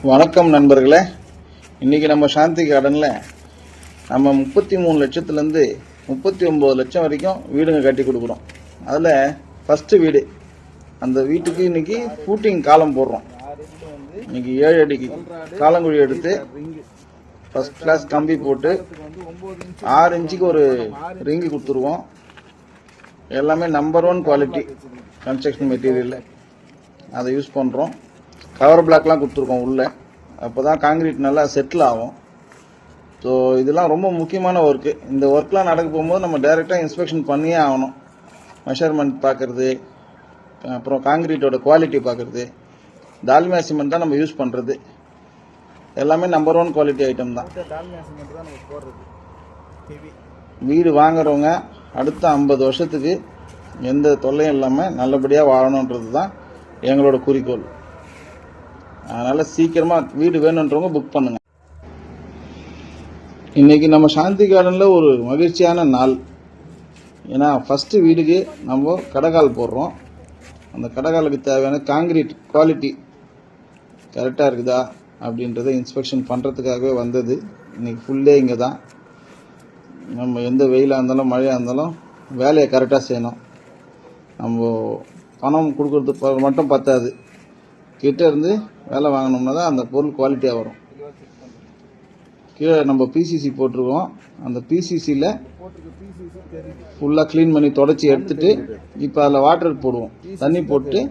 வணக்கம் நண்பர்களே. இன்றைக்கி நம்ம சாந்தி கார்டனில் நம்ம 33 லட்சத்துலேருந்து 39 லட்சம் வரைக்கும் வீடுங்க கட்டி கொடுக்குறோம். அதில் ஃபஸ்ட்டு வீடு, அந்த வீட்டுக்கு இன்றைக்கி ஃபூட்டிங் காலம் போடுறோம். இன்றைக்கி 7 அடிக்கு காலங்குழி எடுத்து ஃபஸ்ட் கிளாஸ் கம்பி போட்டு 6 இன்ச்சுக்கு ஒரு ரிங்கு கொடுத்துருவோம். எல்லாமே நம்பர் 1 குவாலிட்டி கன்ஸ்ட்ரக்ஷன் மெட்டீரியல், அதை யூஸ் பண்ணுறோம். கவர் பிளாக்லாம் கொடுத்துருக்கோம் உள்ளே, அப்போ தான் காங்கிரீட் நல்லா செட்டில் ஆகும். ஸோ இதெல்லாம் ரொம்ப முக்கியமான ஒர்க்கு. இந்த ஒர்க்லாம் நடக்க போகும்போது நம்ம டைரெக்டாக இன்ஸ்பெக்ஷன் பண்ணியே ஆகணும். மெஷர்மெண்ட் பார்க்குறது, அப்புறம் காங்கிரீட்டோட குவாலிட்டி பார்க்குறது. டால்மியா சிமெண்ட் தான் நம்ம யூஸ் பண்ணுறது. எல்லாமே நம்பர் 1 குவாலிட்டி ஐட்டம் தான். வீடு வாங்குறவங்க அடுத்த 50 வருஷத்துக்கு எந்த தொல்லையும் இல்லாமல் நல்லபடியாக வாழணுன்றது தான் எங்களோட குறிக்கோள். அதனால் சீக்கிரமாக வீடு வேணுன்றவங்க புக் பண்ணுங்கள். இன்றைக்கி நம்ம சாந்தி கார்டனில் ஒரு மகிழ்ச்சியான நாள். ஏன்னா ஃபஸ்ட்டு வீடுக்கு நம்ம கடைக்கால் போடுறோம். அந்த கடைக்காலுக்கு தேவையான காங்கிரீட் குவாலிட்டி கரெக்டாக இருக்குதா அப்படின்றத இன்ஸ்பெக்ஷன் பண்ணுறதுக்காகவே வந்தது. இன்றைக்கி ஃபுல்லே இங்கே தான். நம்ம எந்த வெயிலாக இருந்தாலும் மழையாக இருந்தாலும் வேலையை கரெக்டாக செய்யணும். நம்ம பணம் கொடுக்கறது மட்டும் பத்தாது, கிட்டே இருந்து வேலை வாங்கினோம்னா தான் அந்த பொருள் குவாலிட்டியாக வரும். கீழே நம்ம பிசிசி போட்டிருக்கோம். அந்த பிசிசியில் ஃபுல்லாக க்ளீன் பண்ணி தொடச்சி எடுத்துட்டு இப்போ அதில் வாட்டர் போடுவோம். தண்ணி போட்டு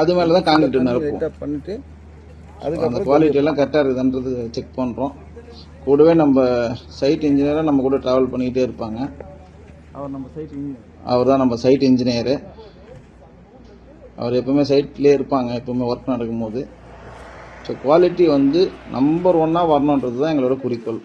அது மேலே தான் காங்கிரீட் நிரப்புவோம். பண்ணிட்டு அதுக்கு அந்த குவாலிட்டியெல்லாம் கரெக்டாக இருக்குதுன்றது செக் பண்ணுறோம். கூடவே நம்ம சைட் இன்ஜினியராக நம்ம கூட ட்ராவல் பண்ணிக்கிட்டே இருப்பாங்க. அவர் தான் நம்ம சைட் இன்ஜினியரு. அவர் எப்பவுமே சைட்லேயே இருப்பாங்க, எப்பவுமே ஒர்க் நடக்கும்போது. ஸோ குவாலிட்டி நம்பர் 1 வரணுன்றது தான் எங்களோட குறிக்கோள்.